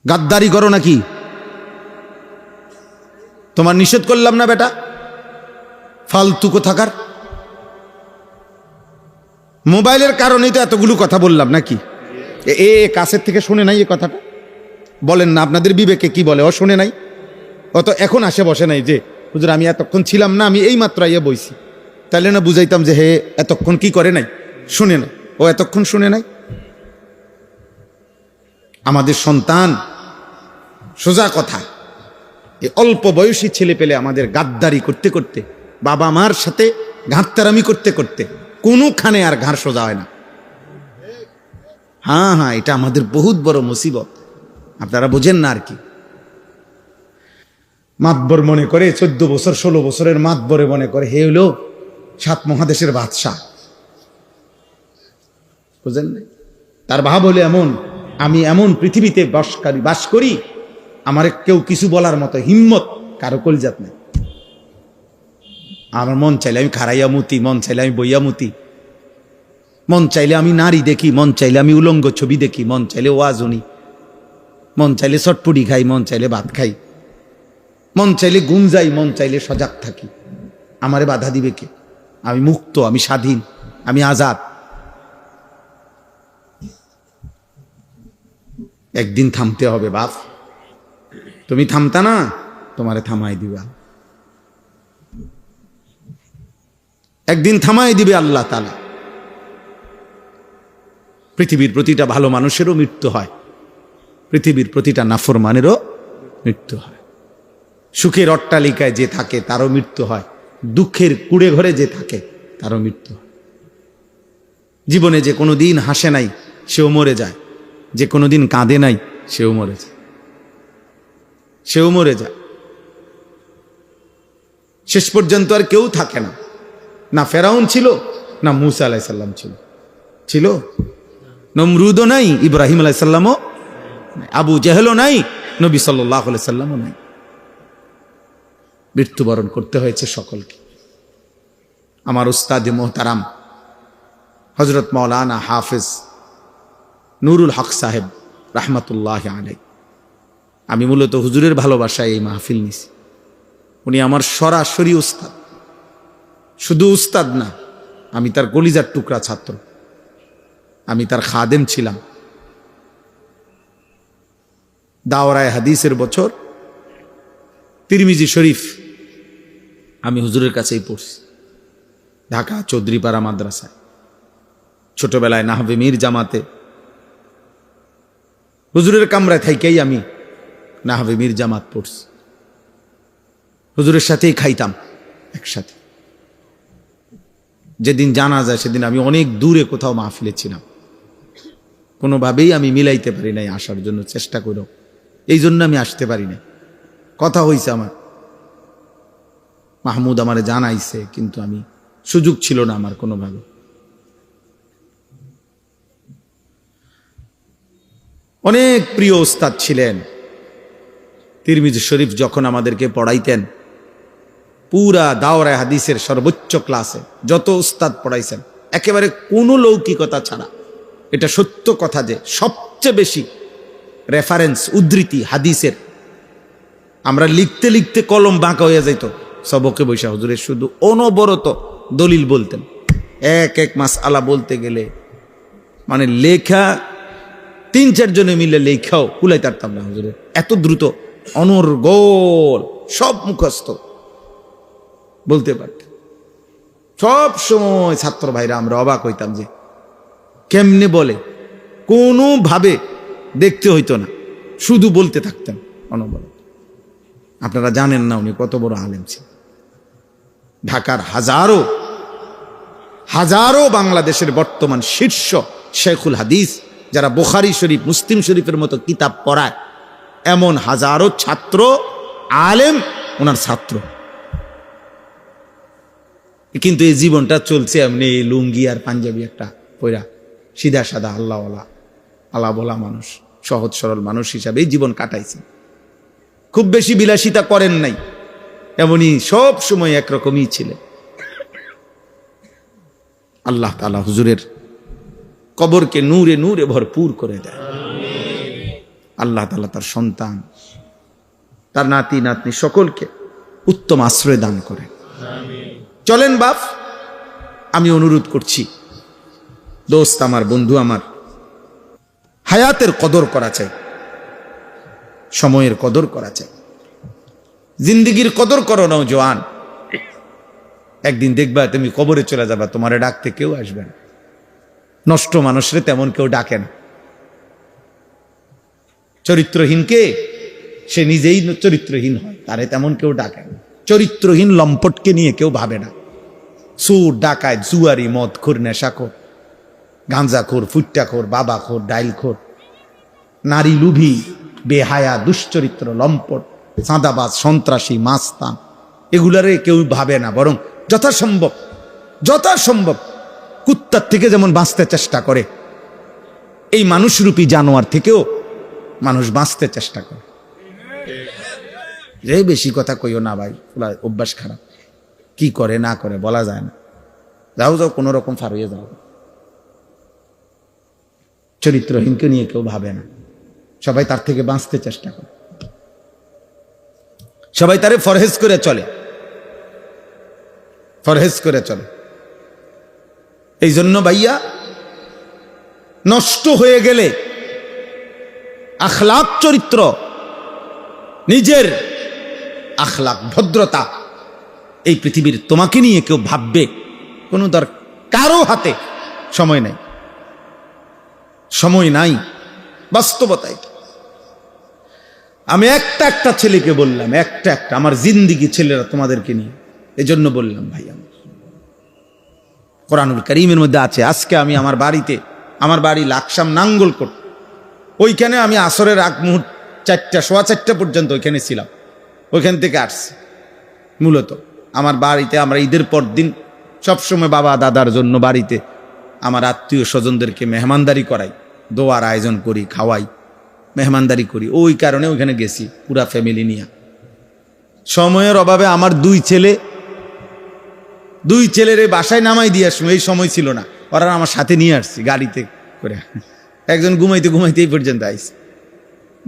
গাদ্দারি করো নাকি? তোমার নিষেধ করলাম না বেটা, ফালতু কোথাকার। মোবাইলের কারণেই তো এতগুলো কথা বললাম নাকি? কাছের থেকে শুনে নাই এ কথাটা? বলেন না, আপনাদের বিবেকে কি বলে? ও শুনে নাই, ও তো এখন আসে বসে নাই যে হুজুর আমি এতক্ষণ ছিলাম না, আমি এই মাত্র আইয়া বইছি। তাহলে না বুঝাইতাম যে হে এতক্ষণ কি করে নাই, শুনে নাই। ও এতক্ষণ শুনে নাই। আমাদের সন্তান, সোজা কথা, এই অল্প বয়সী ছেলে পেলে আমাদের গাদ্দারি করতে করতে, বাবা মার সাথে ঘাটতারামি করতে করতে কোনোখানে আর ঘাড় সোজা হয় না। হ্যাঁ, এটা আমাদের বহুত বড় মুসিবত, আপনারা বোঝেন না আর কি। মাতবর মনে করে, 14 বছর 16 বছরের মাতবরে মনে করে হে হলো 7 মহাদেশের বাদশাহ, বুঝেন না? তার ভাব হলো এমন, আমি এমন পৃথিবীতে বাস করি, আমার কেউ কিছু বলার মতো হিম্মত কারো কলজাত নাই। আমার মন চাইলে আমি খারাইয়া মুতি, মন চাইলে আমি বইয়া মুতি, মন চাইলে আমি নারী দেখি, মন চাইলে আমি উলঙ্গ ছবি দেখি, মন চাইলে ওয়াজ শুনি, মন চাইলে চটপুটি খাই, মন চাইলে ভাত খাই, মন চাইলে ঘুম যাই, মন চাইলে সজাগ থাকি। আমারে বাধা দিবে কে? আমি মুক্ত, আমি স্বাধীন, আমি আজাদ। একদিন থামতে হবে বাপ, তুমি থামতা না, তোমারে থামাই দিবা, একদিন থামাই দিবে আল্লাহ তাআলা। পৃথিবীর প্রতিটা ভালো মানুষেরও মৃত্যু হয়, পৃথিবীর প্রতিটা নাফরমানেরও মৃত্যু হয়। সুখের অট্টালিকায় যে থাকে তারও মৃত্যু হয়, দুঃখের কুড়ে ঘরে যে থাকে তারও মৃত্যু হয়। জীবনে যে কোনোদিন হাসে নাই সেও মরে যায়, যে কোনোদিন কাঁদে নাই সেও মরে যায়, সেও মরে যায়। শেষ পর্যন্ত আর কেউ থাকে না। না ফেরাউন ছিল, না মূসা আলাইহিস সালাম ছিল, নমরুদও নাই, ইব্রাহিম আলাইহিস সালামও নাই, আবু জেহেলও নাই, নবী সাল্লাল্লাহু আলাইহি সাল্লামও নাই। মৃত্যুবরণ করতে হয়েছে সকলকে। আমার উস্তাদ মোহতারাম হযরত মাওলানা হাফেজ নুরুল হক সাহেব রাহমাতুল্লাহি আলাইহি, আমি মূলত হুজুরের ভালোবাসায় এই মাহফিল নিছি। উনি আমার সরাসরি উস্তাদ, শুধু উস্তাদ না, আমি তার কলিজার টুকরা ছাত্র, আমি তার খাদেম ছিলাম। দাওরায়ে হাদিসের বছর তিরমিজি শরীফ আমি হুজুরের কাছেই পড়ছি, ঢাকা চৌধুরীপাড়া মাদ্রাসায়। ছোটবেলায় নাহবে মীর জামাতে হুজুরের কামরায় থাইকেই আমি নাহবে মীর জামাত পড়ছি, হুজুরের সাথেই খাইতাম একসাথে। যেদিন জানা যায় সেদিন আমি অনেক দূরে কোথাও মাহফিলে ছিলাম, কোনোভাবেই আমি মিলাইতে পারি নাই আসার জন্য চেষ্টা করো, এই জন্য আমি আসতে পারি নাই। কথা হইছে আমার, মাহমুদ আমারে জানাইছে, কিন্তু আমি সুযোগ ছিল না আমার কোনোভাবে। অনেক প্রিয় উস্তাদ ছিলেন। তিরমিজি শরীফ যখন আমাদেরকে পড়াইতেন, পুরা দাওরায়ে হাদিসের সর্বোচ্চ ক্লাসে যত উস্তাদ পড়াইছেন, একেবারে কোনো লৌকিকতা ছাড়া, এটা সত্য কথা যে সবচেয়ে বেশি রেফারেন্স উদ্ধৃতি হাদিসের, আমরা লিখতে লিখতে কলম বাঁকা হয়ে যাইত। সবকে বৈশা হুজুরের শুধু অনবরত দলিল বলতেন, এক মাসআলা বলতে গেলে মানে লেখা 3-4 জনে মিলে লেখাও কুলাইতে পারতাম না হুজুরের, এত দ্রুত অনর্গল সব মুখস্থ বলতে পারতেন। সব সময় ছাত্র ভাইরা আমরা অবাক হইতাম যে কেমনে বলে, কোনোভাবে দেখতে হইতো না, শুধু বলতে থাকতেন অনবরত। আপনারা জানেন না উনি কত বড় আলেম ছিলেন। ঢাকার হাজারো বাংলাদেশের বর্তমান শীর্ষ শেখুল হাদিস, যারা বুখারী শরীফ মুসলিম শরীফের মতো কিতাব পড়ায়, এমন হাজারো ছাত্র আলেম ওনার ছাত্র। কিন্তু এই জীবনটা চলছে এমনি লুঙ্গি আর পাঞ্জাবি একটা পয়রা, সিধা সাদা আল্লাহ বলা মানুষ, সহজ সরল মানুষ হিসাবে এই জীবন কাটাইছেন। খুব বেশি বিলাসিতা করেন নাই, এমনই সব সময় একরকমই ছিলেন। আল্লাহ তাআলা হুজুরের কবরকে নূরে নূরে ভরপুর করে দেয়। আল্লাহ তাআলা তার সন্তান, তার নাতি নাতনি সকলকে উত্তম আশ্রয় দান করে। চলেন বাপ, আমি অনুরোধ করছি, দোস্ত আমার, বন্ধু আমার, হায়াতের কদর করা চাই, সময়ের কদর করা চাই, জিন্দিগির কদর করো নওজোয়ান। একদিন দেখবা তুমি কবরে চলে যাবা, তোমারে ডাকতে কেউ আসবে না। নষ্ট মানুষরে তেমন কেউ ডাকে না। চরিত্রহীনকে সে নিজেই চরিত্রহীন হয়, তারে তেমন কেউ ডাকে না। চরিত্রহীন লম্পটকে নিয়ে কেউ ভাবে না। সুর, ডাকায়, জুয়ারি, মদখোর, নেশাখোর, গাঁজাখোর, ফুট্টাখোর, বাবাখোর, ডাইলখোর, নারী লুভি, বেহায়া, দুশ্চরিত্র, লম্পট, চাঁদাবাজ, সন্ত্রাসী, মাস্তান, এগুলারে কেউ ভাবে না। বরং যথাসম্ভব কুত্তার থেকে যেমন বাঁচতে চেষ্টা করে, এই মানুষরূপী জানোয়ার থেকেও মানুষ বাঁচতে চেষ্টা করে। যে বেশি কথা কইও না ভাই, অভ্যাস খারাপ। কি করে না করে বলা যায় না। যাও কোনো রকম পার হয়ে যাও। চরিত্রহীনকে নিয়ে কেউ ভাবে না, সবাই তার থেকে বাঁচতে চেষ্টা করে, সবাই তারে ফরহেজ করে চলে, ফরহেজ করে চলে। এই জন্য ভাইয়া, নষ্ট হয়ে গেলে আখলাক, চরিত্র, নিজের আখলাক, ভদ্রতা, এই পৃথিবীর তোমাকে নিয়ে কেউ ভাববে কোনো কারো হাতে সময় নাই, সময় নাই। বাস্তবতায় আমি একটা ছেলেকে বললাম, একটা আমার জিন্দিগি ছেলেরা তোমাদেরকে নিয়ে, এজন্য বললাম ভাই, আমি কোরআনুল কারীমের মধ্যে আছে। আজকে আমি আমার বাড়ি লাকসাম নাঙ্গলকোট, ওইখানে আমি আসরের আগ মুহূর্ত 4টা, সোয়া 4টা পর্যন্ত ওইখানে ছিলাম। ওইখান থেকে আসছি মূলত আমার বাড়িতে। আমরা ঈদের পর দিন সবসময় বাবা দাদার জন্য বাড়িতে আমার আত্মীয় স্বজনদেরকে মেহমানদারি করাই, দোয়ার আয়োজন করি, খাওয়াই, মেহমানদারি করি। ওই কারণে ওইখানে গেছি পুরা ফ্যামিলি নিয়ে। সময়ের অভাবে আমার দুই ছেলের বাসায় নামাই দিয়ে আসবো, এই সময় ছিল না। ওরা আমার সাথে নিয়ে আসছি গাড়িতে করে। একজন ঘুমাইতে এই পর্যন্ত আইছে,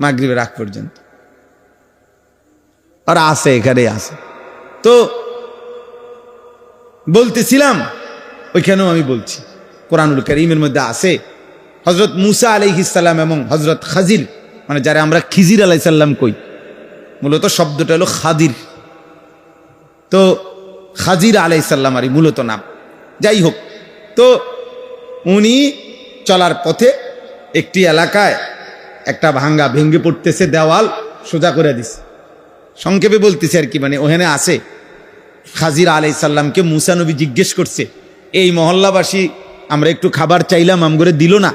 মাগরিবের আগ পর্যন্ত ওরা আছে, এখানে আছে। তো বলতেছিলাম, ওইখানেও আমি বলছি, কোরআনুল কারীমের মধ্যে আছে হযরত মূসা আলাইহিস সালাম এবং হযরত খাজির, মানে যারা আমরা খিজির আলাইহিস সালাম কই, মূলত শব্দটা হলো খাদির। তো খাজির আলাইহিস সালাম আরই মূলত নাম। যাই হোক, তো উনি চলার পথে একটি এলাকায় একটা ভেঙে পড়তেছে দেওয়াল, সোজা করে দিছে। সংক্ষেপে বলতেছে আর কি, মানে ওখানে আছে খাজির আলাইহিস সালামকে মূসা নবী জিজ্ঞেস করছে, এই মহল্লাবাসী আমরা একটু খাবার চাইলাম, আমগরে দিল না,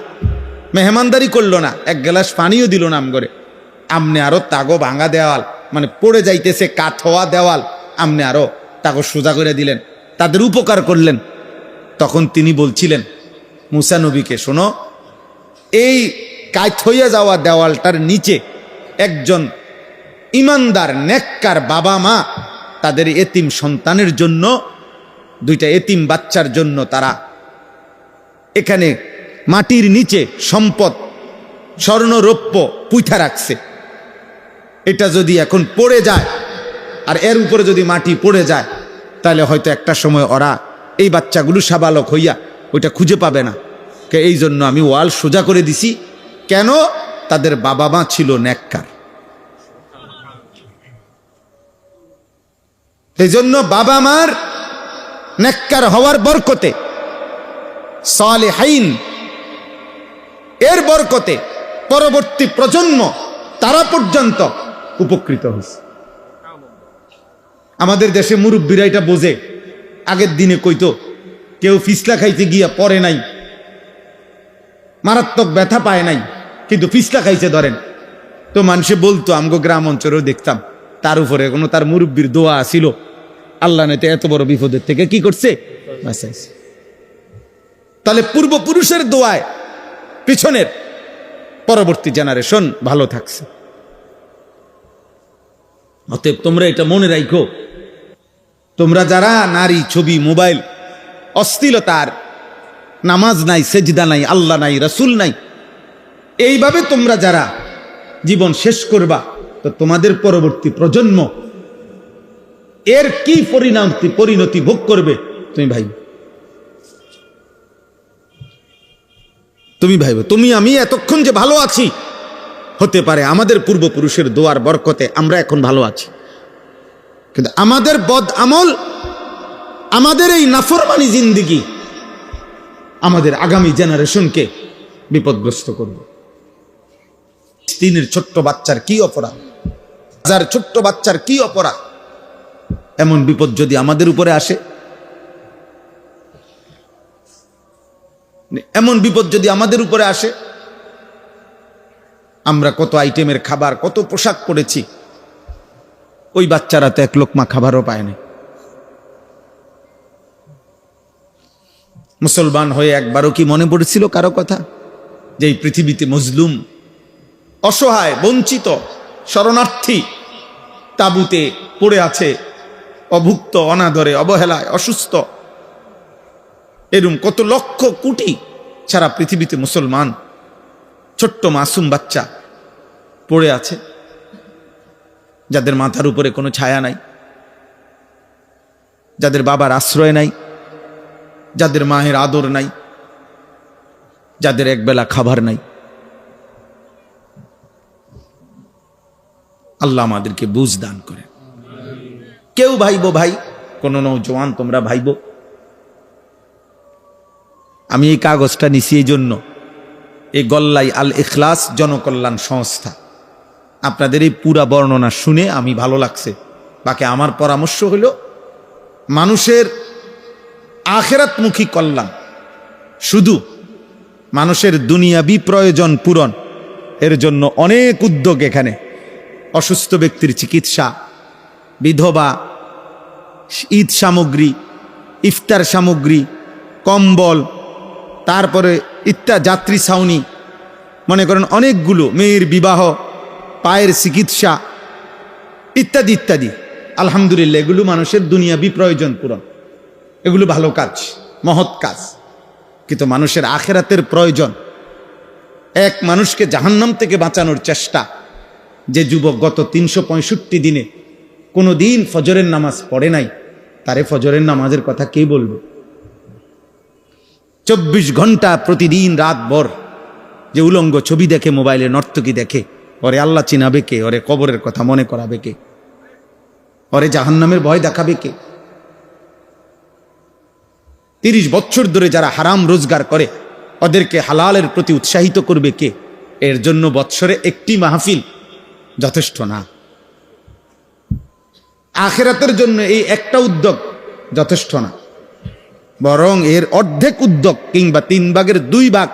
মেহমানদারি করলো না, এক গ্লাস পানিও দিল না আমগরে, আমনে আরো তাগো ভাঙা দেওয়াল, মানে পড়ে যাইতেছে কাঠ হওয়া দেওয়াল, আমনে আরো তাগো সোজা করে দিলেন, তাদের উপকার করলেন। তখন তিনি বলছিলেন মূসা নবীকে, শোনো, এই কাঠ হইয়া যাওয়া দেওয়ালটার নিচে একজন ইমানদার নেককার বাবা মা তাদের এতিম সন্তানের জন্য, 2টা এতিম বাচ্চার জন্য তারা এখানে মাটির নিচে সম্পদ, স্বর্ণ রৌপ্য পুঁথা রাখছে। এটা যদি এখন পড়ে যায়, আর এর উপরে যদি মাটি পড়ে যায়, তাহলে হয়তো একটা সময় ওরা, এই বাচ্চাগুলো সাবালক হইয়া ওইটা খুঁজে পাবে না। এই জন্য আমি ওয়াল সোজা করে দিছি। কেন? তাদের বাবা মা ছিল নেককার। এই জন্য বাবা মার নেককার হওয়ার বরকতে, সালেহাইন এর বরকতে পরবর্তী প্রজন্ম তারা পর্যন্ত উপকৃত হয়েছে। আমাদের দেশে মুরব্বীরা এটা বোঝে। আগের দিনে কইতো, কেউ ফিসলা খাইতে গিয়া পরে নাই, মারাত্মক ব্যথা পায় নাই, কিন্তু ফিসলা খাইছে ধরেন। তো মানুষে বলতো, আমগো গ্রাম অঞ্চলেও দেখতাম, তার উপরে কোনো তার মুরব্বীর দোয়া ছিল, আল্লাহ নেতে এত বড় বিপদের থেকে কি করছে, বাঁচাইছে। তাহলে পূর্বপুরুষের দোয়ায় পিছনের পরবর্তী জেনারেশন ভালো থাকছে। অতএব তোমরা এটা মনে রাখো, তোমরা যারা নারী, ছবি, মোবাইল, অশ্লীলতার, নামাজ নাই, সেজদা নাই, আল্লাহ নাই, রাসূল নাই, এইভাবে তোমরা যারা জীবন শেষ করবা, তো তোমাদের পরবর্তী প্রজন্ম এর কি পরিণতি ভোগ করবে তুমি ভাই, তুমি আমি এতক্ষণ যে ভালো আছি, হতে পারে আমাদের পূর্বপুরুষের দোয়ার বরকতে আমরা এখন ভালো আছি, কিন্তু আমাদের বদ আমল, আমাদের এই নাফরমানি জিন্দেগি আমাদের আগামী জেনারেশনকে বিপদগ্রস্ত করবে। তিনের ছোট্ট বাচ্চার কি অপরাধ, হাজার ছোট্ট বাচ্চার কি অপরাধ, এমন বিপদ যদি আমাদের উপরে আসে, এমন বিপদ যদি আমাদের উপরে আসে, আমরা কত আইটেমের খাবার, কত পোশাক পরেছি, ওই বাচ্চারা তো এক লোকমা খাবারও পায় না। মুসলমান হয়ে একবারও কি মনে পড়েছিল কারো কথা, যে এই পৃথিবীতে মজলুম, অসহায়, বঞ্চিত, শরণার্থী তাঁবুতে পড়ে আছে, অভুক্ত, অনাদরে, অবহেলায়, অসুস্থ, এরকম কত লক্ষ কোটি সারা পৃথিবীতে মুসলমান ছোট্ট মাসুম বাচ্চা পড়ে আছে, যাদের মাথার উপরে কোনো ছায়া নাই, যাদের বাবার আশ্রয় নাই, যাদের মায়ের আদর নাই, যাদের একবেলা খাবার নাই। আল্লাহ আমাদেরকে বুঝ দান করে। কেউ ভাইবো ভাই, কোন নওজওয়ান তোমরা ভাইবো, আমি এই কাগজটা নিছি এই জন্য, এই গল্লাই আল ইখলাস জনকল্যাণ সংস্থা, আপনাদের এই পুরা বর্ণনা শুনে আমি ভালো লাগছে। বাকি আমার পরামর্শ হলো, মানুষের আখিরাতমুখী কল্যাণ, শুধু মানুষের দুনিয়াবি প্রয়োজন পূরণ, এর জন্য অনেক উদ্যোগ এখানে। অসুস্থ ব্যক্তির চিকিৎসা, বিধবা, ঈদ সামগ্রী, ইফতার সামগ্রী, কম্বল, তারপরে যাত্রী ছাউনি, মনে করেন অনেকগুলো, মেয়ের বিবাহ, পায়ের চিকিৎসা, ইত্যাদি ইত্যাদি। আলহামদুলিল্লাহ, এগুলো মানুষের দুনিয়াবি প্রয়োজন পূরণ, এগুলো ভালো কাজ, মহৎ কাজ। কিন্তু মানুষের আখিরাতের প্রয়োজন, এক মানুষকে জাহান্নাম থেকে বাঁচানোর চেষ্টা। যে যুবক গত 365 দিনে কোনো দিন ফজরের নামাজ পড়ে নাই, তারে ফজরের নামাজের কথা কে বলবে? 24 ঘন্টা প্রতিদিন রাতভর যে উলঙ্গ ছবি দেখে, মোবাইলে নর্তকী দেখে, ওরে আল্লাহ চিনাবে কে? ওরে কবরের কথা মনে করাবে কে? ওরে জাহান্নামের ভয় দেখাবে কে? 30 বছর ধরে যারা হারাম রোজগার করে, ওদেরকে হালালের প্রতি উৎসাহিত করবে কে? এর জন্য বৎসরে একটি মাহফিল যথেষ্ট না। আখিরাতের জন্য এই একটা উদ্যোগ যথেষ্ট না, বরং এর অর্ধেক উদ্যোগ কিংবা 3 ভাগের 2 ভাগ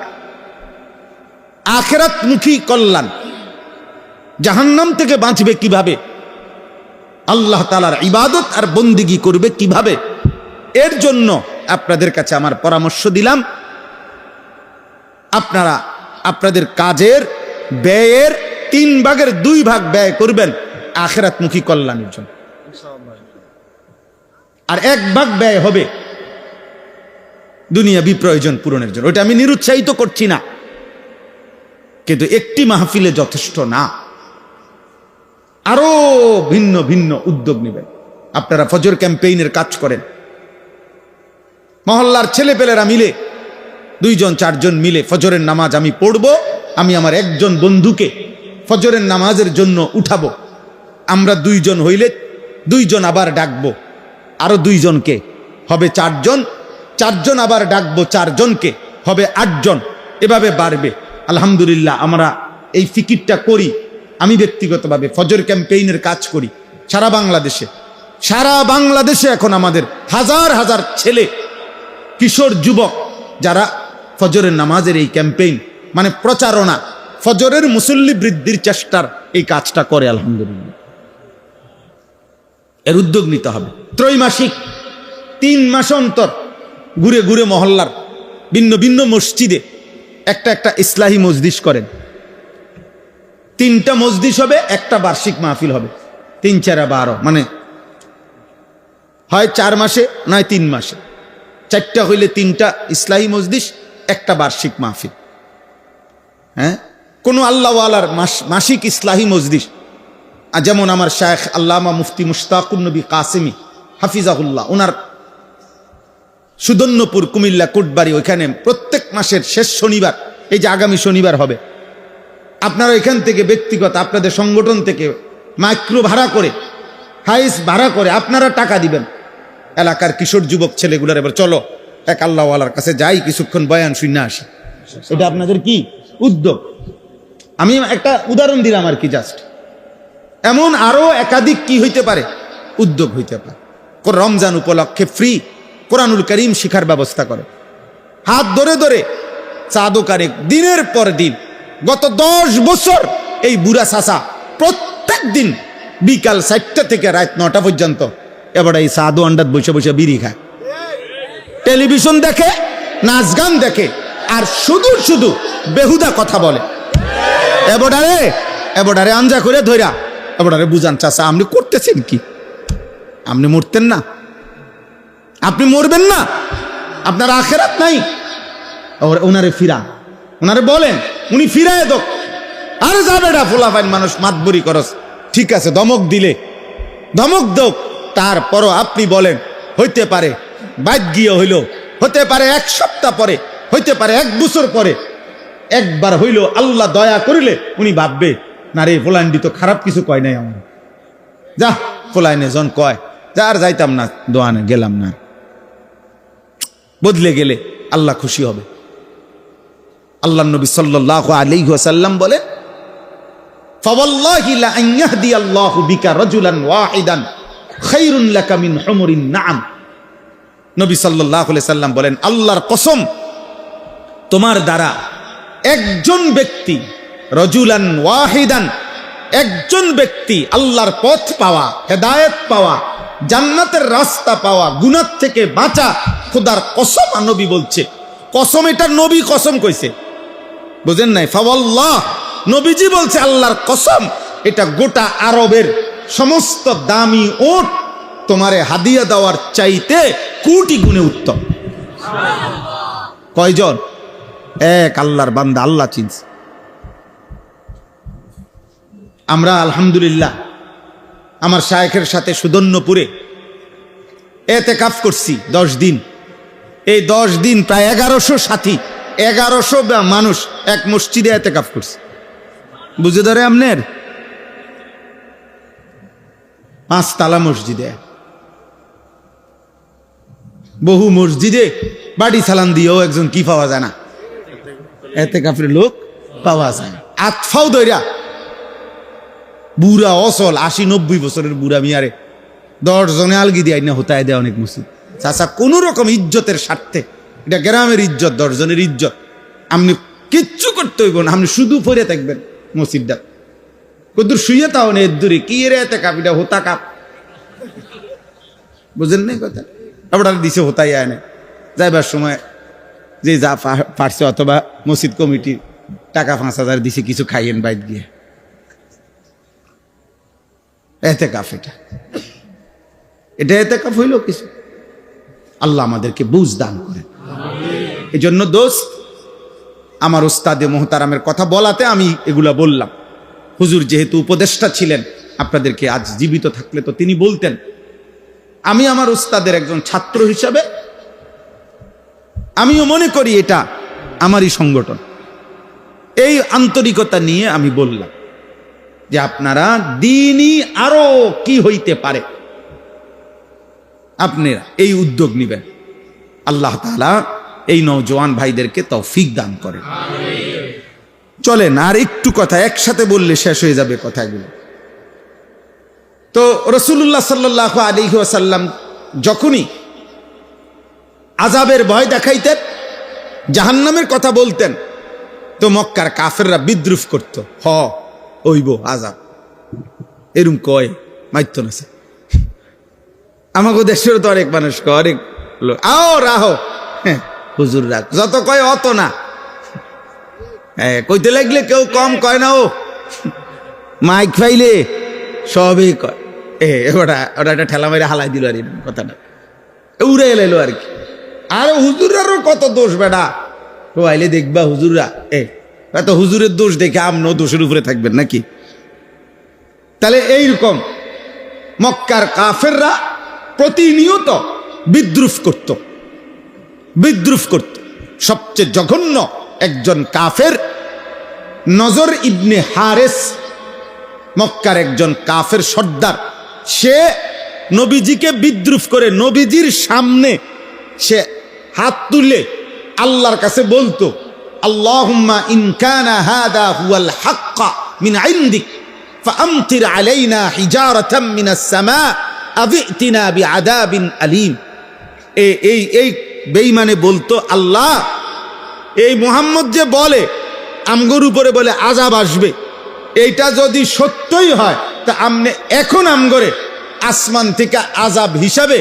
আখিরাতমুখী কল্যাণ। জাহান্নাম থেকে বাঁচবে কিভাবে, আল্লাহ তাআলার ইবাদত আর বন্দিগি করবে কিভাবে, এর জন্য আপনাদের কাছে আমার পরামর্শ দিলাম, আপনারা আপনাদের কাজের ব্যয়ের 3 ভাগের 2 ভাগ ব্যয় করবেন আখিরাতমুখী কল্যাণের জন্য, আর 1 ভাগ ব্যয় হবে দুনিয়াবি প্রয়োজন পূরণের জন্য। ওটা আমি নিরুৎসাহিত করছি না, কিন্তু একটি মাহফিলে যথেষ্ট না, আরো ভিন্ন ভিন্ন উদ্যোগ নেবেন। আপনারা ফজর ক্যাম্পেইনের কাজ করেন, মহল্লার ছেলেপেলেরা মিলে 2 জন 4 জন মিলে ফজরের নামাজ আমি পড়ব, আমি আমার একজন বন্ধুকে ফজরের নামাজের জন্য উঠাবো, আমরা 2 জন হইলে 2 জন আবার ডাকবো, আরো 2 জনকে হবে 4 জন, 4 জন আবার ডাকবো 4 জনকে হবে 8 জন, এভাবে বাড়বে। আলহামদুলিল্লাহ আমরা এই ফিকিরটা করি। আমি ব্যক্তিগতভাবে ফজর ক্যাম্পেইনের কাজ করি সারা বাংলাদেশে। এখন আমাদের হাজার হাজার ছেলে, কিশোর, যুবক যারা ফজরের নামাজের এই ক্যাম্পেইন মানে প্রচারণা, ফজরের মুসল্লি বৃদ্ধির চেষ্টার এই কাজটা করে। আলহামদুলিল্লাহ, এর উদ্যোগ নিতে হবে। ত্রৈমাসিক 3 মাস অন্তর ঘুরে ঘুরে মহল্লার ভিন্ন ভিন্ন মসজিদে একটা ইসলাহি মজলিস করেন। 3টা মজলিস হবে, একটা বার্ষিক মাহফিল হবে। 3 4 12, মানে হয় 4 মাসে নয় 3 মাসে, 4টা হইলে 3টা ইসলাহি মজলিস, একটা বার্ষিক মাহফিল। হ্যাঁ, কোনো আল্লাহওয়ালার মাসিক ইসলাহি মজলিস, যেমন আমার শায়েখ আল্লামা মুফতি মুশতাকুন নবী কাসেমি হাফিজাহুল্লাহ, ওনার সুদন্যপুর কুমিল্লা কোটবাড়ি, ওইখানে প্রত্যেক মাসের শেষ শনিবার, এই যে আগামী শনিবার হবে, আপনারা এখান থেকে ব্যক্তিগত আপনাদের সংগঠন থেকে মাইক্রো ভাড়া করে, হাইস ভাড়া করে আপনারা টাকা দিবেন। এলাকার কিশোর যুবক ছেলেগুলার এবার চলো এক আল্লাহওয়ালার কাছে যাই, কিছুক্ষণ বয়ান শুনে আসি। এটা আপনাদের কি উদ্যোগ? আমি একটা উদাহরণ দিলাম আর কি, জাস্ট। এমন আরো একাধিক কি হইতে পারে, উদ্যোগ হইতে পারে। রমজান উপলক্ষে ফ্রি কোরআনুল করিম শিখার ব্যবস্থা করে, হাত ধরে ধরে চা দোকানে দিনের পর দিন গত 10 বছর এই বুড়া চাচা প্রত্যেক দিন বিকাল 4টা থেকে রাত 9টা পর্যন্ত এবার এই সাধু আন্ডাত বসে বসে বিড়ি খায়, টেলিভিশন দেখে, নাচ গান দেখে, আর শুধু শুধু বেহুদা কথা বলে। এবারে আঞ্জা করে ধইরা এবারে বুঝান, চাচা আপনি করতেছেন কি? আপনি মরতেন না? আপনি মরবেন না? আপনার আখেরাত নাই? ওনারে ফিরা, ওনারে বলেন, উনি ফিরায় দোক। আরে যাবে না, ফোলাফাইন মানুষ মাতবরি করস, ঠিক আছে ধমক দিলে ধমক দোক, তারপরও আপনি বলেন হইতে পারে বাদ গিয়ে হইল, হতে পারে 1 সপ্তাহ পরে, হইতে পারে 1 বছর পরে, একবার হইল আল্লাহ দয়া করিলে উনি ভাববে না রে ফোলাইন্ডি তো খারাপ কিছু কয় নাই আমার, যা ফোলাইনে জন কয় যা, আর যাইতাম না দোয়ানে, গেলাম না। বদলে গেলে আল্লাহ খুশি হবে। আল্লাহ নবী সাল্লাল্লাহু আলাইহি ওয়াসাল্লাম বলে, ফাওয়াল্লাহি লা আন ইয়াহদিয়াল্লাহু বিকা রাজুলান ওয়াহিদান খায়রুন লাকা মিন হুমুরিন নাআম। নবী সাল্লাল্লাহু আলাইহি সাল্লাম বলেন, আল্লাহর কসম, তোমার দ্বারা একজন ব্যক্তি, রাজুলান ওয়াহিদান, একজন ব্যক্তি আল্লাহর পথ পাওয়া, হেদায়েত পাওয়া, জান্নাতের রাস্তা পাওয়া, গুনাহ থেকে বাঁচা, খোদার কসম। নবী বলছে, কসম এটা নবী কসম কইছে, বুঝেন নাই? ফাওয়াল্লাহ, নবীজি বলছে আল্লাহর কসম, এটা গোটা আরবের সমস্ত দামি ওট তোমারে হাদিয়া দেওয়ার চাইতে কোটি গুণে উত্তম। কয়জন? এক আল্লাহর বান্দা, আল্লাহ চিনছে। আমরা আলহামদুলিল্লাহ আমার শায়েখের সাথে সুদন্যপুরে এতেকাফ করছি 10 দিন। এই 10 দিন প্রায় 1100 সাথী, 1100 মানুষ এক মসজিদে এতেকাফ করছে। বুঝে ধরে আপনার 5 তালা মসজিদে, বহু মসজিদে বাড়ি সালান দিয়েও একজন কি পাওয়া যায় না, এতেকাফের লোক পাওয়া যায়। আতফাও দইরা বুড়া অসল 80-90 বছরের বুড়া মিয়ারে 10 জনে আলগি দিয়ে না হতায় দেয় অনেক মসজিদ। চাচা কোন রকম ইজ্জতের স্বার্থে, এটা গ্রামের ইজ্জত, 10 জনের ইজ্জত, আপনি কিচ্ছু করতে হইব না, আপনি শুধু পড়ে থাকবেন মসজিদটা, কদ্দুর শুয়ে তাও না, এর দূরে কি এর এতে কাপ, এটা হোতা কাপ, বুঝেন নাই কথা? আপনারা দিছে হোতাই আনে যাইবার সময় যে যা পারছে, অথবা মসজিদ কমিটি টাকা 5000 দিছে, কিছু খাইয়েন বাইত গিয়ে, এতে কাপ। এটা এতে কাপ হইল কিছু? আল্লাহ আমাদেরকে বুঝ দান করেন। এই জন্য দোস্ত, আমার ওস্তাদে মোহতারামের কথা বলাতে আমি এগুলা বললাম। হুজুর যেহেতু উপদেষ্টা ছিলেন, আপনাদেরকে আজ জীবিত থাকলে তো তিনি বলতেন। আমি আমার ওস্তাদের একজন ছাত্র হিসাবে আমিও মনে করি এটা আমারই সংগঠন। এই আন্তরিকতা নিয়ে আমি বললাম যে আপনারা দিনই আরো কি হইতে পারে, আপনারা এই উদ্যোগ নেবেন। আল্লাহ তাআলা এই নওজোয়ান ভাইদেরকে তৌফিক দান করেন। চলেন আর একটু কথা একসাথে বললে শেষ হয়ে যাবে কথাগুলো। তো রাসূলুল্লাহ সাল্লাল্লাহু আলাইহি ওয়াসাল্লাম যখনই আযাবের ভয় দেখাইতেন, জাহান্নামের কথা বলতেন, তো মক্কার কাফেররা বিদ্রুপ করত, হইব আযাব, এরম কয় মাইতো না। আমাকে দেশের তো অনেক মানুষ কয়, অনেক আও রাহো, হুজুর রাখ, যত কয় অত না, কইতে লাগলে কেউ কম কয় না, ও মাইক পাইলে সবই কয়। ওটা একটা ঠেলা মেরে হালাই দিল আর কথাটা উড়ে এলো আর কি। আর হুজুরারও কত দোষ বেড়া, তো আইলে দেখবা হুজুররা এত হুজুরের দোষ দেখে আপনিও দোষের উপরে থাকবেন নাকি? তাহলে এইরকম মক্কার কাফেররা প্রতিনিয়ত বিদ্রুপ করত। সবচেয়ে জঘন্য একজন কাফের নজর ইবনে হারেস, মক্কার একজন কাফের সর্দার, সে নবীজিকে বিদ্রুপ করে নবীজির সামনে সে হাত তুলে আল্লাহর কাছে বলতো, আল্লাহুম্মা ইন কানা হাদা হুয়াল হাক্কা মিন ইনদিক ফাআমতির আলাইনা হিজারাতাম মিনাস সামা আবিতিনা বিআযাবিন আলীম। এই বেঈমানে বলতো, আল্লাহ, এই মুহাম্মদ যে বলে আমগোর উপরে বলে আযাব আসবে, এইটা যদি সত্যই হয় তা আমনে এখন আমগরে আসমান থেকে আযাব হিসাবে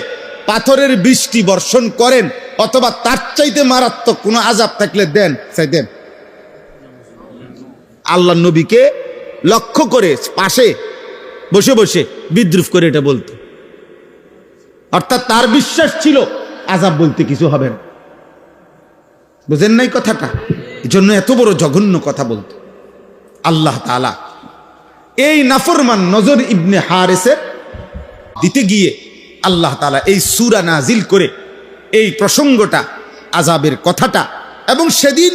পাথরের বৃষ্টি বর্ষণ করেন, অথবা তার চাইতে মারাত্মক কোনো আযাব থাকলে দেন, দেন। আল্লাহ নবীকে লক্ষ্য করে পাশে বসে বসে বিদ্রুপ করে এটা বলতো। অর্থাৎ তার বিশ্বাস ছিল আযাব বলতে কিছু হবে না। বুঝেন নাই কথাটা? এই জন্য এত বড় জঘন্য কথা বলতো। আল্লাহ তাআলা এই নাফরমান নজর ইবনে হারেসের দিতে গিয়ে আল্লাহ তাআলা এই সূরা নাজিল করে এই প্রসঙ্গটা, আযাবের কথাটা, এবং সেদিন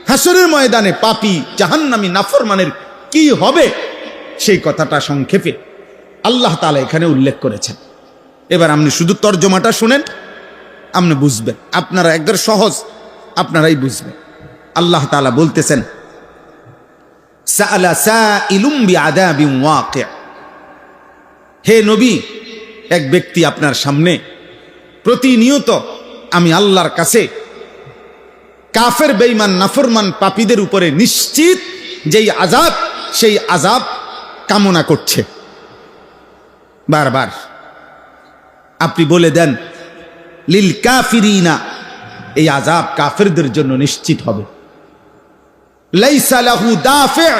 হাসরের ময়দানে পাপী জাহান্নামী নাফরমানের কি হবে সেই কথাটা সংক্ষেপে আল্লাহ তাআলা এখানে উল্লেখ করেছেন। এবার আপনি শুধু তর্জমাটা শুনেন, আপনি বুঝবেন। আপনারা একদম সহজ, আপনারাই বুঝবেন। আল্লাহ তাআলা বলতেছেন, সাআলা সাইলুম বিআযাবিন ওয়াকি'। হে নবী, এক ব্যক্তি আপনার সামনে প্রতিনিয়ত আমি আল্লাহর কাছে কাফের বেঈমান নাফরমান পাপীদের উপরে নিশ্চিত যেই আযাব, সেই আযাব কামনা করছে বারবার। আপনি বলে দেন, লিল কাফিরিনা, এই আযাব কাফেরদের জন্য নিশ্চিত হবে। লাইসা লাহু দাফি',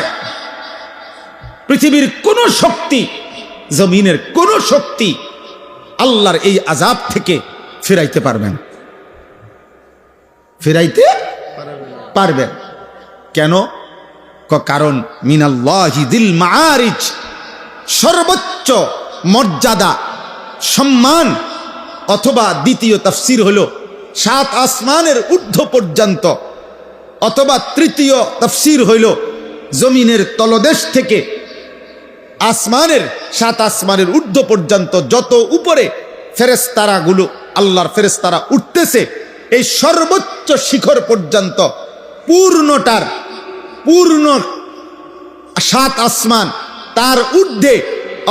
পৃথিবীর কোন শক্তি, জমিনের কোন শক্তি আল্লাহর এই আযাব থেকে ফেরাইতে পারবেন, ফেরাইতে পারবেন। কেন? কারণ মিনাল্লাহি যিল মাআরিজ, সর্বোচ্চ মর্যাদা সম্মান, অথবা দ্বিতীয় তাফসীর হলো 7 আসমানের ঊর্ধ্ব পর্যন্ত, অথবা তৃতীয় তাফসীর হইল জমিনের তলদেশ থেকে আসমানের 7 আসমানের ঊর্ধ্ব পর্যন্ত যত উপরে ফেরেশতারাগুলো, আল্লাহর ফেরেশতারা উঠতেছে, এই সর্বোচ্চ শিখর পর্যন্ত পূর্ণটার পূর্ণ 7 আসমান, তার ঊর্ধ্বে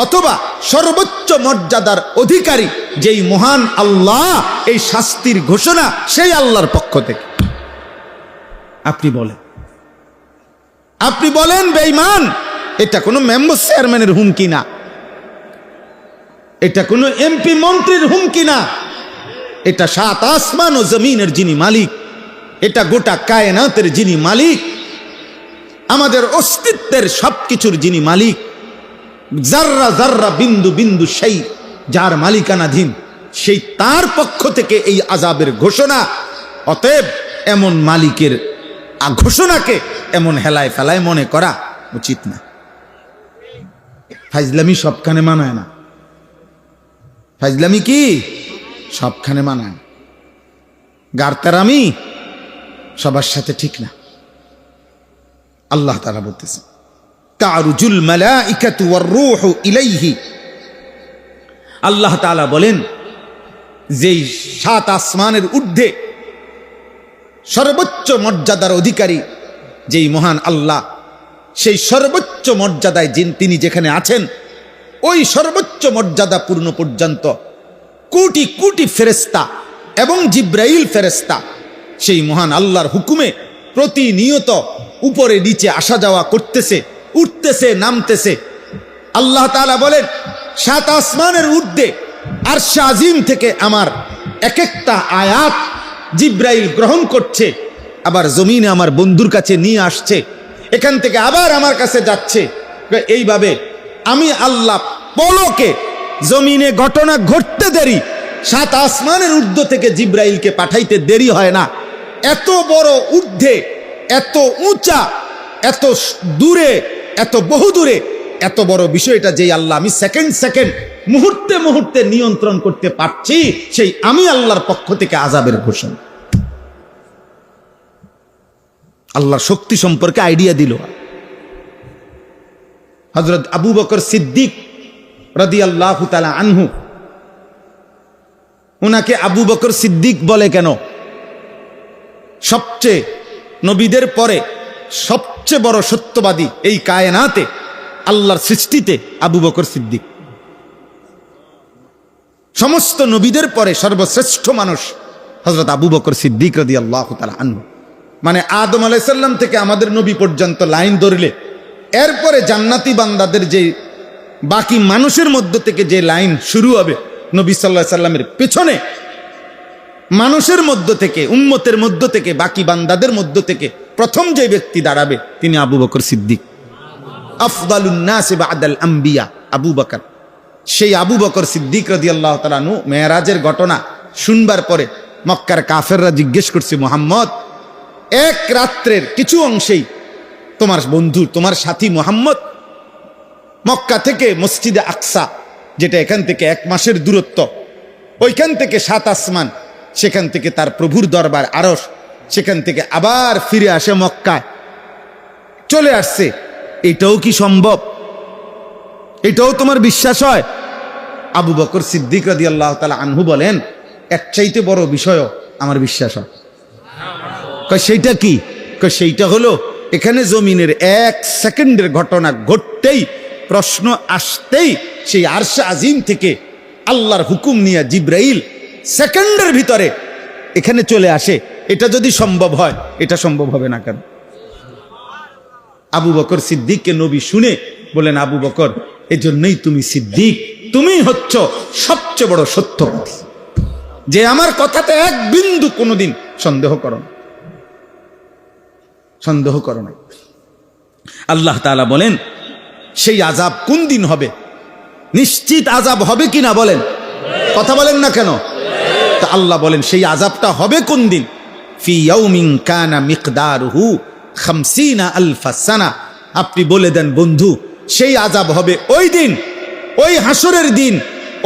অথবা সর্বোচ্চ মর্যাদার অধিকারী যেই মহান আল্লাহ, এই শাস্তির ঘোষণা সেই আল্লাহর পক্ষ থেকে। আপনি বলেন বেঈমান, এটা কোনো মেম্বার চেয়ারম্যানের হুমকি না, এটা কোনো এমপি মন্ত্রীর হুমকি না, এটা 7 আসমান ও জমিনের যিনি মালিক, এটা গোটা কায়নাতের যিনি মালিক, আমাদের অস্তিত্বের সবকিছুর যিনি মালিক, জাররা জাররা বিন্দু বিন্দু সেই যার মালিকানাধীন, সেই তার পক্ষ থেকে এই আযাবের ঘোষণা। অতএব এমন মালিকের ঘোষণাকে এমন হেলায় ফেলায় মনে করা উচিত না। ফাজলামি সবখানে মানায় না, ফাজলামি কি সবখানে মানায় না, গারতারামি সবার সাথে ঠিক না। আল্লাহ তাআলা বলতেছেন, তারুজুল মালাইকাতু ওয়ার রূহু ইলাইহি। আল্লাহ তাআলা বলেন, যেই 7 আসমানের ঊর্ধ্বে সর্বোচ্চ মর্যাদার অধিকারী যেই মহান আল্লাহ, সেই সর্বোচ্চ মর্যাদায় তিনি যেখানে আছেন, ওই সর্বোচ্চ মর্যাদা পূর্ণ পর্যন্ত কোটি কোটি ফেরেশতা এবং জিব্রাইল ফেরেশতা সেই মহান আল্লাহর হুকুমে প্রতিনিয়ত উপরে নিচে আসা যাওয়া করতেছে, উঠতেছে, নামতেছে। আল্লাহ তাআলা বলেন, 7 আসমানের ঊর্ধ্বে আরশে আজিম থেকে আমার এক একটা আয়াত জিব্রাইল গ্রহণ করছে, আবার জমিনে আমার বন্ধুর কাছে নিয়ে আসছে, এখান থেকে আবার আমার কাছে যাচ্ছে। এইভাবে আমি আল্লাহ পলকে জমিনে ঘটনা ঘটতে দেরি, 7 আসমানের ঊর্ধ্ব থেকে জিব্রাইলকে পাঠাইতে দেরি হয় না। এত বড় ঊর্ধ্বে এত উঁচা, এত দূরে, এত বহু দূরে, এত বড় বিষয়টা যেই আল্লাহ আমি সেকেন্ড সেকেন্ড, মুহূর্তে মুহূর্তে নিয়ন্ত্রণ করতে পারছি, সেই আমি আল্লাহর পক্ষ থেকে আযাবের ঘোষণা। আল্লাহর শক্তি সম্পর্কে আইডিয়া দিল। হযরত আবু বকর সিদ্দিক রাদিয়াল্লাহু তাআলা আনহু, উনাকে আবু বকর সিদ্দিক বলে কেন? সবচেয়ে নবীদের পরে সবচেয়ে বড় সত্যবাদী এই কায়নাতে, আল্লাহর সৃষ্টিতে আবু বকর সিদ্দিক। সমস্ত নবীদের পরে সর্বশ্রেষ্ঠ মানুষ হযরত আবু বকর সিদ্দিক রাদিয়াল্লাহু তাআলা আনহু। মানে আদম আলাইহিস সালাম থেকে আমাদের নবী পর্যন্ত লাইন ধরলে, এরপরে জান্নাতি বান্দাদের যে বাকি মানুষের মধ্য থেকে যে লাইন শুরু হবে, নবী সাল্লাল্লাহু আলাইহি সাল্লামের পেছনে মানুষের মধ্য থেকে, উম্মতের মধ্য থেকে, বাকি বান্দাদের মধ্য থেকে প্রথম যে ব্যক্তি দাঁড়াবে তিনি আবু বকর সিদ্দিক। আফদালুন নাস বা'দাল আম্বিয়া আবু বকর। সেই আবু বকর সিদ্দিক রাদিয়াল্লাহু তাআলা আনহু মেরাজের ঘটনা শুনবার পরে মক্কার কাফেররা জিজ্ঞেস করছে, মুহাম্মদ, এক রাত্রের কিছু অংশেই তোমার বন্ধু, তোমার সাথী মুহাম্মদ মক্কা থেকে মসজিদে আকসা, যেটা এখান থেকে 1 মাসের দূরত্ব, ওইখান থেকে 7 আসমান, সেখান থেকে তার প্রভুর দরবার আরশ, সেখান থেকে আবার ফিরে আসে মক্কায়, চলে আসছে। এটাও কি সম্ভব? এটাও তোমার বিশ্বাস হয়? আবু বকর সিদ্দিক রাদিয়াল্লাহু তাআলা আনহু বলেন, এর চাইতে বড় বিষয়ও আমার বিশ্বাস হয়। কয় সেইটা কি? কয় সেইটা হলো এখানে জমিনের 1 সেকেন্ডের ঘটনা ঘটতেই, প্রশ্ন আসতেই, সেই আরশে আজিম থেকে আল্লাহর হুকুম নিয়ে জিব্রাইল সেকেন্ডের ভিতরে এখানে চলে আসে। এটা যদি সম্ভব হয়, এটা সম্ভব হবে না কেন? আবু বকর সিদ্দিককে নবী শুনে বলেন, আবু বকর, এজন্যই তুমি সিদ্দিক, তুমি হচ্ছ সবচেয়ে বড় সত্যবাদী, যে আমার কথাতে এক বিন্দু কোনোদিন সন্দেহ করো না, সন্দেহ করো না। আল্লাহ তাআলা বলেন, সেই আযাব কোন দিন হবে? নিশ্চিত আযাব হবে কিনা বলেন? কথা বলেন না কেন? তা আল্লাহ বলেন সেই আযাবটা হবে কোন দিন? ফি ইয়াউমিন কানা মিকদারুহু 50 আলফ সানা। আপনি বলে দেন বন্ধু, সেই আযাব হবে ওই দিন, ওই হাসরের দিন,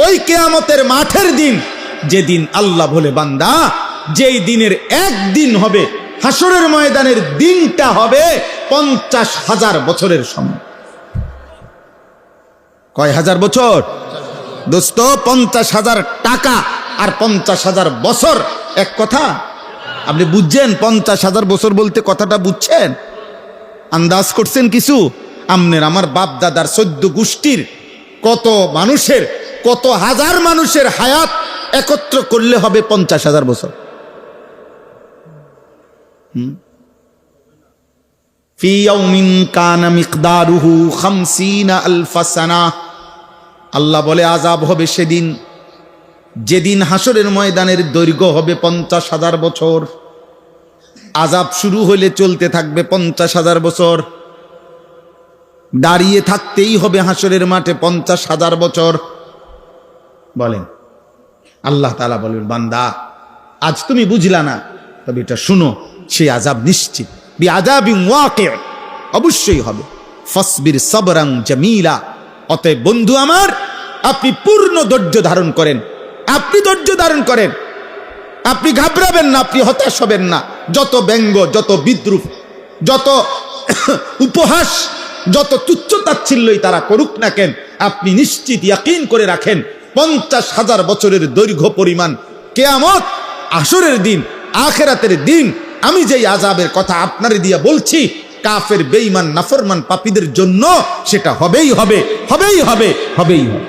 ওই কিয়ামতের মাঠের দিন, যেদিন আল্লাহ বলে, বান্দা, যেই দিনের একদিন হবে, হাসরের ময়দানের দিনটা হবে 50,000 বছরের সমান। কয় হাজার বছর দোস্ত? 50,000 টাকা আর 50,000 বছর এক কথা? আপনি বুঝছেন 50,000 বছর বলতে কথাটা বুঝছেন? আন্দাজ করছেন কিছু? আমনের আমার বাপ দাদার 14 গোষ্ঠীর কত মানুষের, কত হাজার মানুষের হায়াত একত্র করলে হবে 50,000 বছর। ফি ইয়াউমিন কানা মিকদারুহু 50 আলফ সানা। আল্লাহ বলে আযাব হবে সেদিন, যেদিন হাসরের ময়দানের দৈর্ঘ্য হবে 50,000 বছর। আযাব শুরু হলে চলতে থাকবে 50,000 বছর, দাঁড়িয়ে থাকতেই হবে হাসরের মাঠে 50,000 বছর। বলেন, আল্লাহ তাআলা বলেন, বান্দা, আজ তুমি বুঝলা না, তবে এটা শুনো, সেই আযাব নিশ্চিত, বিআযাবিন ওয়াকি', অবশ্যই হবে। ফাসবির সাবরান জামিলা। অতএব বন্ধু আমার, আপনি পূর্ণ ধৈর্য ধারণ করেন, আপনি ধৈর্য ধারণ করেন, আপনি ঘাবড়াবেন না, আপনি হতাশ হবেন না। যত ব্যঙ্গ, যত বিদ্রুপ, যত উপহাস, যত তুচ্ছতাচ্ছিল্যই তারা করুক না কেন, আপনি নিশ্চিত ইয়াকিন করে রাখেন 50,000 বছরের দৈর্ঘ্য পরিমাণ কিয়ামত, আসরের দিন, আখিরাতের দিন, আমি যেই আযাবের কথা আপনারে দিয়া বলছি, কাফের, বেঈমান, নাফরমান, পাপীদের জন্য সেটা হবেই হবে, হবেই হবে, হবেই হবে।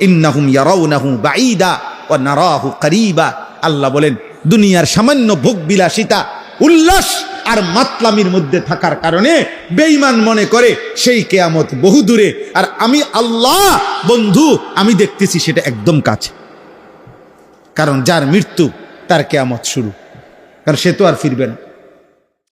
ইন্নাহুম ইয়ারাউনাহু বাঈদা ওয়া নারাহু করিবা। আল্লাহ বলেন, দুনিয়ার সামান্য ভোগ বিলাসিতা, উল্লাস আর মাতলামির মধ্যে থাকার কারণে বেঈমান মনে করে সেই কিয়ামত বহু দূরে, আর আমি আল্লাহ বন্ধু, আমি দেখতেছি সেটা একদম কাছে। কারণ যার মৃত্যু তার কিয়ামত শুরু, কারণ সে তো আর ফিরবে না।